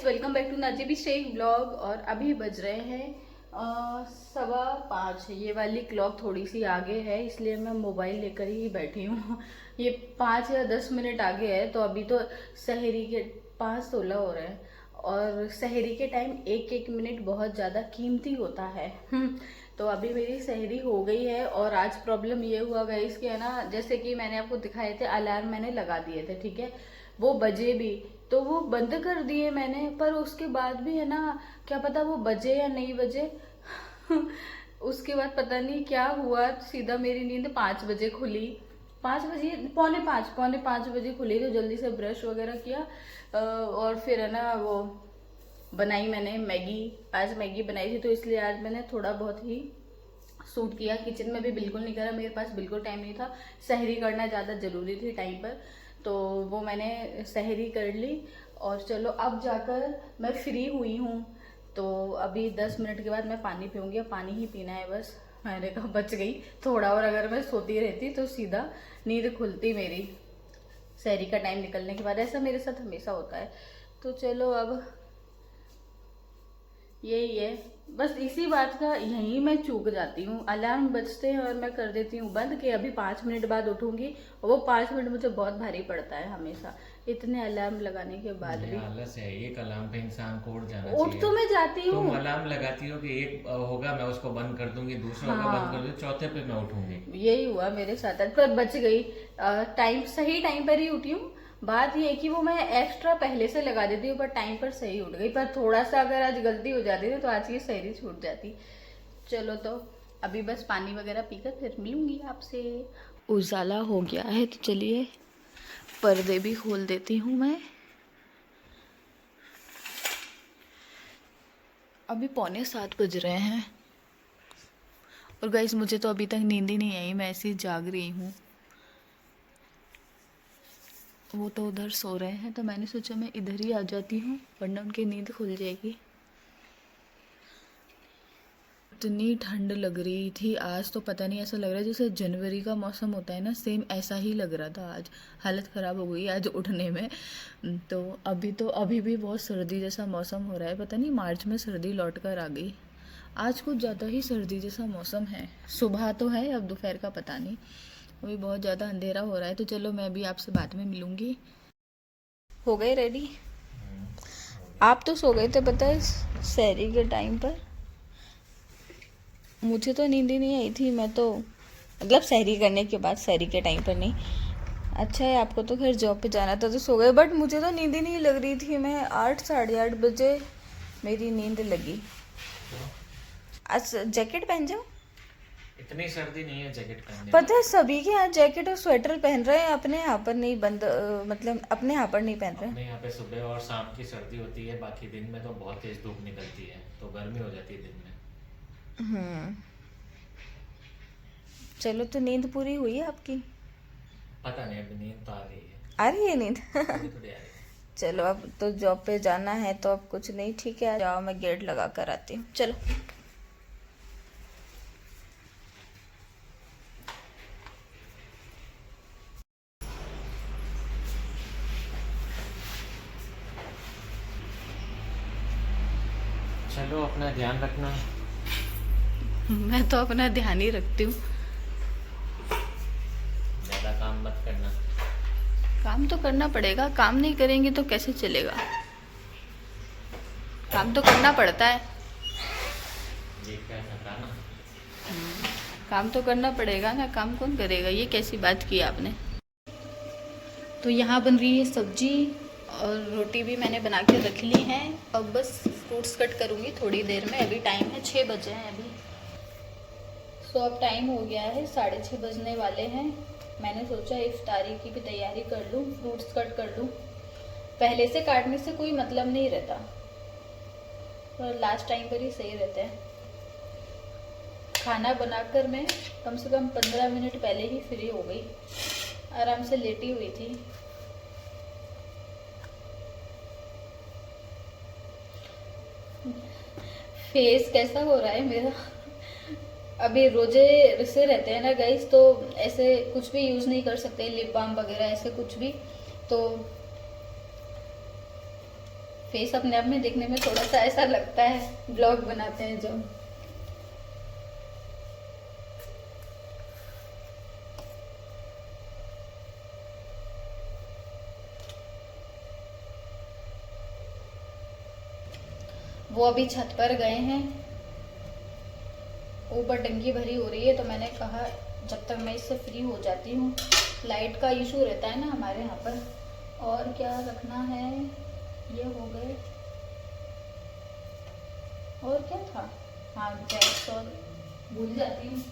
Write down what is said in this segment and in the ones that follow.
Welcome back to Najibi Shaikh blog. और अभी बज रहे हैं 5:15। ये वाली क्लॉक थोड़ी सी आगे है इसलिए मैं मोबाइल लेकर ही बैठी हूँ। ये 5 या 10 मिनट आगे है तो अभी तो सहरी के 5:16 हो रहे हैं। और सहरी के टाइम एक एक मिनट बहुत ज़्यादा कीमती होता है। तो अभी मेरी सहरी हो गई है। और आज प्रॉब्लम ये हुआ गाइस कि है ना, जैसे कि मैंने आपको दिखाए थे अलार्म मैंने लगा दिए थे, ठीक है, वो बजे भी तो वो बंद कर दिए मैंने, पर उसके बाद भी है ना, क्या पता वो बजे या नहीं बजे। उसके बाद पता नहीं क्या हुआ, सीधा मेरी नींद 5 बजे खुली। 5 बजे, पौने 5 बजे खुली। तो जल्दी से ब्रश वगैरह किया और फिर है ना वो बनाई मैंने मैगी। आज मैगी बनाई थी तो इसलिए आज मैंने थोड़ा बहुत ही सूट किया। किचन में भी बिल्कुल नहीं करा, मेरे पास बिल्कुल टाइम नहीं था। सहरी करना ज़्यादा ज़रूरी थी टाइम पर, तो वो मैंने सहरी कर ली। और चलो अब जाकर मैं फ्री हुई हूँ। तो अभी 10 मिनट के बाद मैं पानी पीऊँगी। अब पानी ही पीना है बस। मैंने कहा बच गई थोड़ा, और अगर मैं सोती रहती तो सीधा नींद खुलती मेरी सहरी का टाइम निकलने के बाद। ऐसा मेरे साथ हमेशा होता है। तो चलो अब यही है, बस इसी बात का यहीं मैं चूक जाती हूँ। अलार्म बजते हैं और मैं कर देती हूँ बंद कि अभी 5 मिनट बाद उठूंगी, और वो 5 मिनट मुझे बहुत भारी पड़ता है हमेशा, इतने अलार्म लगाने के बाद ये भी। आलस है। एक अलार्म पे इंसान को उठ जाना उठ चाहिए। तो मैं जाती तुम हूँ। अलार्म लगाती हो कि एक होगा मैं उसको बंद कर दूंगी, दूसरा होगा बंद कर हाँ, दूंगी, चौथे पे मैं उठूंगी। यही हुआ मेरे साथ आज, पर बच गई। टाइम सही टाइम पर ही उठी हूँ। बात ये है कि वो मैं एक्स्ट्रा पहले से लगा देती हूँ, पर टाइम पर सही उठ गई। पर थोड़ा सा अगर आज गलती हो जाती ना तो आज की सैरी छूट जाती। चलो तो अभी बस पानी वगैरह पीकर फिर मिलूंगी आपसे। उजाला हो गया है तो चलिए पर्दे भी खोल देती हूँ मैं। अभी पौने 7 बज रहे हैं और गाइस मुझे तो अभी तक नींद ही नहीं आई, मैं ऐसे ही जाग रही हूँ। वो तो उधर सो रहे हैं तो मैंने सोचा मैं इधर ही आ जाती हूँ, वरना उनकी नींद खुल जाएगी। इतनी ठंड लग रही थी आज, तो पता नहीं, ऐसा लग रहा है जैसे जनवरी का मौसम होता है ना, सेम ऐसा ही लग रहा था आज। हालत ख़राब हो गई आज उठने में। तो अभी भी बहुत सर्दी जैसा मौसम हो रहा है। पता नहीं मार्च में सर्दी लौट कर आ गई। आज कुछ ज़्यादा ही सर्दी जैसा मौसम है। सुबह तो है, अब दोपहर का पता नहीं। अभी बहुत ज़्यादा अंधेरा हो रहा है। तो चलो मैं भी आपसे बाद में मिलूँगी। हो गए रेडी? हो गया। आप तो सो गए थे पता है सहरी के टाइम पर। मुझे तो नींद ही नहीं आई थी, मैं तो मतलब सहरी करने के बाद, सहरी के टाइम पर नहीं। अच्छा है, आपको तो खैर जॉब पे जाना था तो सो गए, बट मुझे तो नींद ही नहीं लग रही थी। मैं 8 साढ़े 8 बजे मेरी नींद लगी। क्यों? आज जैकेट पहन जाओ। इतनी सर्दी नहीं है जैकेट पहनने पता है लायक। सभी के यहाँ जैकेट और स्वेटर पहन रहे हैं, अपने यहाँ पर नहीं बंद, मतलब अपने यहाँ पर नहीं पहन रहे। अपने यहाँ पे सुबह और शाम की सर्दी होती है, बाकी दिन में तो बहुत तेज धूप निकलती है तो गर्मी हो जाती है दिन में। हम्म। चलो तो नींद पूरी हुई है आपकी? पता नहीं, अभी नींद तो आ रही है। आ रही है नींद? थोड़ी थोड़ी आ रही है। चलो अब तो जॉब पे जाना है तो अब कुछ नहीं, ठीक है जाओ, मैं गेट लगा कर आती हूँ, चलो। चलो अपना ध्यान रखना। मैं तो अपना ध्यान ही रखती हूँ। ज़्यादा काम मत करना। काम तो करना पड़ेगा, काम नहीं करेंगे तो कैसे चलेगा। काम तो करना पड़ता है। ये क्या थकाना। काम तो करना पड़ेगा ना, काम कौन करेगा, ये कैसी बात की आपने। तो यहाँ बन रही है सब्जी और रोटी भी मैंने बना के रख ली है। अब बस फ्रूट्स कट करूँगी थोड़ी देर में। अभी टाइम है 6 बजे हैं अभी। सो अब टाइम हो गया है, 6:30 बजने वाले हैं। मैंने सोचा इफ्तारी की भी तैयारी कर लूँ, फ्रूट्स कट कर लूँ। पहले से काटने से कोई मतलब नहीं रहता, पर लास्ट टाइम पर ही सही रहते हैं। खाना बनाकर मैं कम से कम 15 मिनट पहले ही फ्री हो गई, आराम से लेटी हुई थी। फेस कैसा हो रहा है मेरा। अभी रोजे से रहते हैं ना गाइस, तो ऐसे कुछ भी यूज़ नहीं कर सकते, लिप बाम वगैरह ऐसे कुछ भी। तो फेस अपने आप में देखने में थोड़ा सा ऐसा लगता है ब्लॉग बनाते हैं जब। वो अभी छत पर गए हैं, ऊपर टंकी भरी हो रही है, तो मैंने कहा जब तक मैं इससे फ्री हो जाती हूँ, लाइट का इशू रहता है ना हमारे यहाँ पर। और क्या रखना है, ये हो गए, और क्या था, हाँ गैस, और भूल जाती हूँ।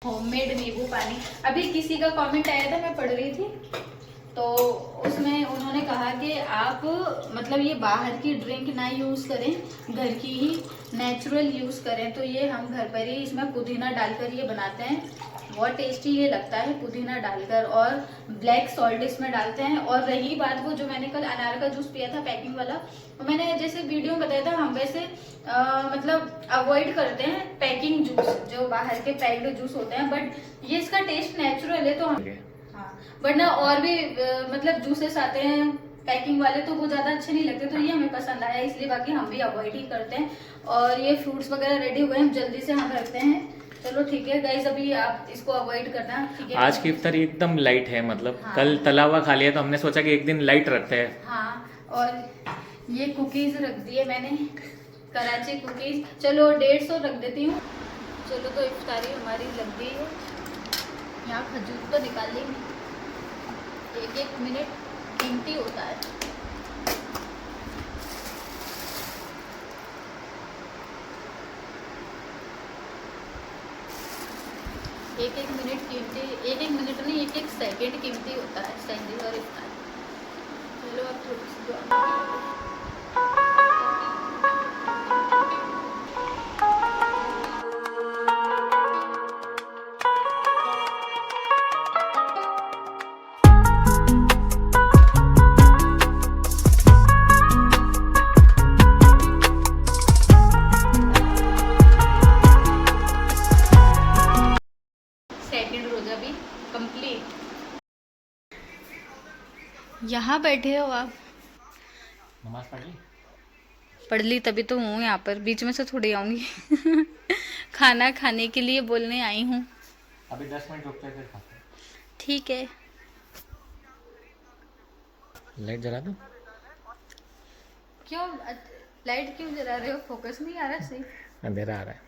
होममेड नींबू पानी। अभी किसी का कमेंट आया था, मैं पढ़ रही थी, तो उसमें उन्होंने कहा कि आप मतलब ये बाहर की ड्रिंक ना यूज़ करें, घर की ही नेचुरल यूज़ करें। तो ये हम घर पर ही इसमें पुदीना डालकर ये बनाते हैं, बहुत टेस्टी ये लगता है पुदीना डालकर, और ब्लैक सॉल्ट इसमें डालते हैं। और रही बात वो जो मैंने कल अनार का जूस पिया था पैकिंग वाला, तो मैंने जैसे वीडियो में बताया था, हम वैसे मतलब अवॉइड करते हैं पैकिंग जूस, जो बाहर के पैक्ड जूस होते हैं, बट ये इसका टेस्ट नेचुरल है तो हम वरना और भी मतलब जूसेस आते हैं पैकिंग वाले, तो वो ज़्यादा अच्छे नहीं लगते, तो ये हमें पसंद आया इसलिए, बाकी हम भी अवॉइड ही करते हैं। और ये फ्रूट्स वगैरह रेडी हो गए, हम जल्दी से हम रखते हैं। चलो ठीक है गाइस, अभी आप इसको अवॉइड करना, ठीक है। आज की इफ्तारी एकदम लाइट है, मतलब हाँ। कल तला हुआ खा लिया, तो हमने सोचा कि एक दिन लाइट रखते हैं। हाँ, और ये कुकीज़ रख दिए मैंने, कराची कुकीज़। चलो 150 रख देती हूँ। चलो तो इफ्तारी हमारी लग गई है। यहाँ खजूर तो निकाल लेंगे, एक एक मिनट कीमती होता है। एक एक मिनट कीमती, एक एक मिनट नहीं, एक एक सेकंड कीमती होता है सहरी और इफ्तारी। चलो अब थोड़ी सी दुआ। यहाँ बैठे हो आप, नमाज पढ़ ली? पढ़ ली तभी तो हूँ यहाँ पर, बीच में से थोड़ी आऊँगी। खाना खाने के लिए बोलने आई हूँ। अभी 10 मिनट रुकते हैं फिर खाते हैं। ठीक है। लाइट जला दो। क्यों लाइट क्यों जला रहे हो, फोकस नहीं आ रहा सही? अंधेरा आ रहा है।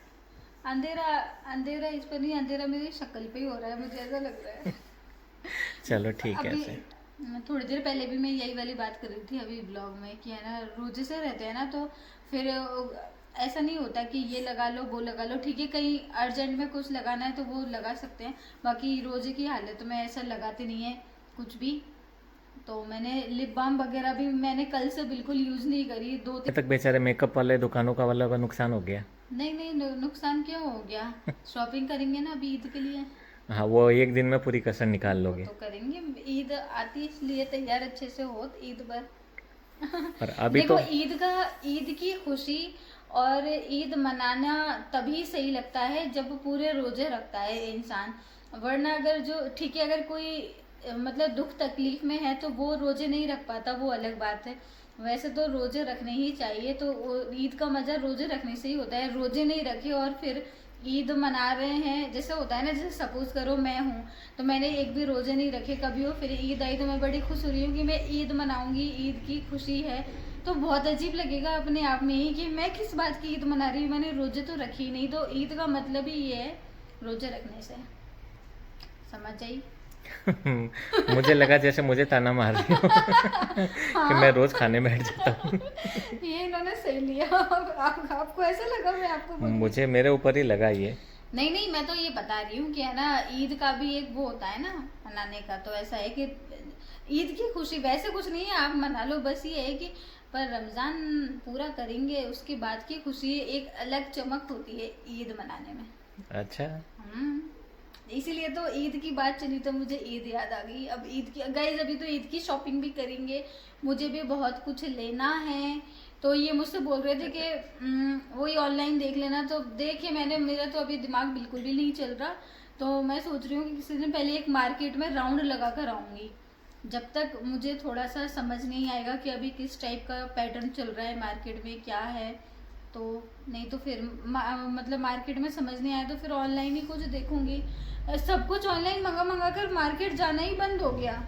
अंधेरा, अंधेरा इस पर नहीं, अंधेरा मेरी शक्ल पे ही हो रहा है, मुझे ऐसा लग रहा है। चलो ठीक है। अभी थोड़ी देर पहले भी मैं यही वाली बात कर रही थी अभी ब्लॉग में, कि है ना रोजे से रहते हैं ना, तो फिर ऐसा नहीं होता कि ये लगा लो वो लगा लो, ठीक है कहीं अर्जेंट में कुछ लगाना है तो वो लगा सकते हैं, बाकी रोजे की हालत में ऐसा लगाते नहीं है कुछ भी। तो मैंने लिप बाम वगैरह भी मैंने कल से बिल्कुल यूज़ नहीं करी, 2-3 तक बेचारे मेकअप वाले दुकानों का वाला का नुकसान हो गया। नहीं नहीं, नुकसान क्यों हो गया, शॉपिंग करेंगे ना अभी ईद के लिए। हाँ, वो एक दिन में पूरी कसर निकाल लोगे। तो करेंगे, ईद आती है इसलिए तैयार अच्छे से हो ईद पर। पर अभी देखो तो ईद की खुशी और ईद मनाना तभी सही लगता है जब पूरे रोजे रखता है इंसान, वरना अगर जो ठीक है अगर कोई मतलब दुख तकलीफ में है तो वो रोजे नहीं रख पाता, वो अलग बात है। वैसे तो रोजे रखने ही चाहिए, तो ईद का मजा रोजे रखने से ही होता है। रोजे नहीं रखे और फिर ईद मना रहे हैं, जैसे होता है ना, जैसे सपोज करो मैं हूँ तो मैंने एक भी रोजे नहीं रखे कभी हो, फिर ईद आई तो मैं बड़ी खुश हो रही हूँ कि मैं ईद मनाऊंगी, ईद की खुशी है, तो बहुत अजीब लगेगा अपने आप में ही कि मैं किस बात की ईद मना रही हूँ, मैंने रोजे तो रखी नहीं। तो ईद का मतलब ही ये है रोजे रखने से, समझ आई? मुझे लगा जैसे मुझे ताना मार रही हो कि मैं रोज खाने बैठ जाता हूँ। ये इन्होंने सही लिया। आपको ऐसा लगा मैं आपको बोल मुझे मेरे ऊपर ही लगा ये। नहीं नहीं, मैं तो ये बता रही हूँ कि है ना ईद का भी एक वो होता है ना मनाने का, तो ऐसा है कि ईद की खुशी वैसे कुछ नहीं है, आप मना लो, बस ये है कि पर रमज़ान पूरा करेंगे उसके बाद की खुशी एक अलग चमक होती है ईद मनाने में। अच्छा, इसीलिए तो ईद की बात चली तो मुझे ईद याद आ गई। अब ईद की गाइस, अभी तो ईद की शॉपिंग भी करेंगे, मुझे भी बहुत कुछ लेना है, तो ये मुझसे बोल रहे थे कि वही ऑनलाइन देख लेना, तो देखिए मैंने, मेरा तो अभी दिमाग बिल्कुल भी नहीं चल रहा, तो मैं सोच रही हूँ कि किसी दिन पहले एक मार्केट में राउंड लगा कर आऊँगी। जब तक मुझे थोड़ा सा समझ नहीं आएगा कि अभी किस टाइप का पैटर्न चल रहा है मार्केट में, क्या है, तो नहीं तो फिर मतलब मार्केट में समझ नहीं आया तो फिर ऑनलाइन ही कुछ देखूंगी। सब कुछ ऑनलाइन मंगा कर मार्केट जाना ही बंद हो गया।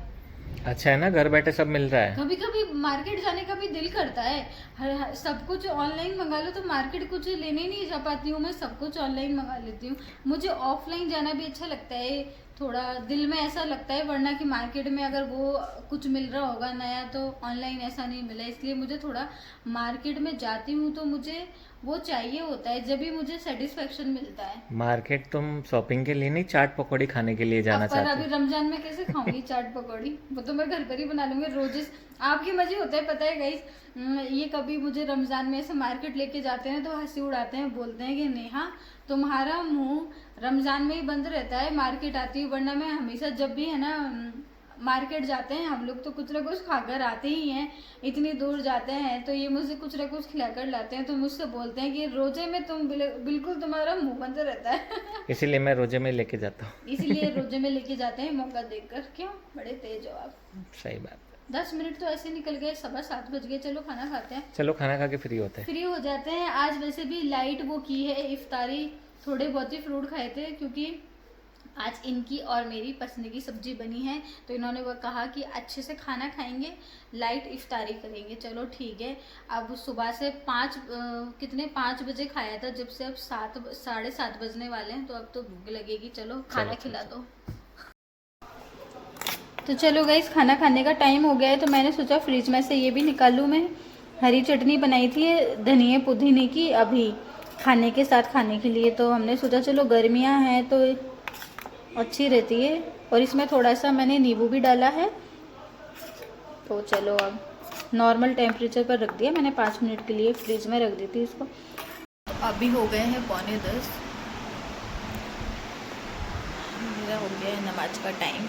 अच्छा है ना, घर बैठे सब मिल रहा है। कभी कभी मार्केट जाने का भी दिल करता है, सब कुछ ऑनलाइन मंगा लो तो मार्केट कुछ लेने नहीं जा पाती हूँ, मैं सब कुछ ऑनलाइन मंगा लेती हूँ। मुझे ऑफलाइन जाना भी अच्छा लगता है, थोड़ा दिल में ऐसा लगता है, वरना कि मार्केट में अगर वो कुछ मिल रहा होगा नया तो ऑनलाइन ऐसा नहीं मिला, इसलिए मुझे थोड़ा मार्केट में जाती हूँ तो मुझे वो चाहिए होता है, जब भी मुझे सेटिस्फेक्शन मिलता है। मार्केट तुम शॉपिंग के लिए नहीं, चाट पकौड़ी खाने के लिए जाना पर चाहते अभी हो? रमजान में कैसे खाऊंगी चाट पकौड़ी, वो तो मैं घर पर ही बना लूंगी रोज। आपके मजे होते हैं पता है गाइस, ये कभी मुझे रमजान में ऐसे मार्केट लेके जाते हैं तो हंसी उड़ाते हैं, बोलते हैं कि नेहा तुम्हारा मुंह रमजान में ही बंद रहता है, मार्केट आती है, वरना मैं हमेशा जब भी है ना मार्केट जाते हैं हम लोग तो कुछ ना कुछ खाकर आते ही हैं, इतनी दूर जाते हैं तो ये मुझे कुछ ना कुछ खिलाकर लाते हैं, तो मुझसे बोलते हैं कि रोजे में तुम बिल्कुल तुम्हारा मुंह बंद रहता है। इसीलिए मैं रोजे में लेके जाता हूँ। इसलिए रोजे में लेके जाते हैं मौका देखकर। क्यों, बड़े तेज हो आप। सही बात है। 10 मिनट तो ऐसे निकल गए, 7:15 बज गए। चलो खाना खाते हैं, चलो खाना खा के फ्री होते हैं। फ्री हो जाते हैं। आज वैसे भी लाइट वो की है इफ्तारी, थोड़े बहुत ही फ्रूट खाए थे क्योंकि आज इनकी और मेरी पसंद की सब्जी बनी है, तो इन्होंने वो कहा कि अच्छे से खाना खाएंगे, लाइट इफ्तारी करेंगे। चलो ठीक है। अब सुबह से 5 बजे खाया था, जब से अब 7:30 बजने वाले हैं, तो अब तो भूख लगेगी। चलो खाना खिला दो। तो चलो गाइस, खाना खाने का टाइम हो गया है, तो मैंने सोचा फ्रिज में से ये भी निकालूं। मैं हरी चटनी बनाई थी धनिया पुदीने की अभी खाने के साथ खाने के लिए, तो हमने सोचा चलो गर्मियां हैं तो अच्छी रहती है, और इसमें थोड़ा सा मैंने नींबू भी डाला है। तो चलो अब नॉर्मल टेम्परेचर पर रख दिया मैंने, 5 मिनट के लिए फ्रिज में रख दी थी इसको। तो अभी हो गए हैं 9:45, मेरा हो गया है नमाज का टाइम।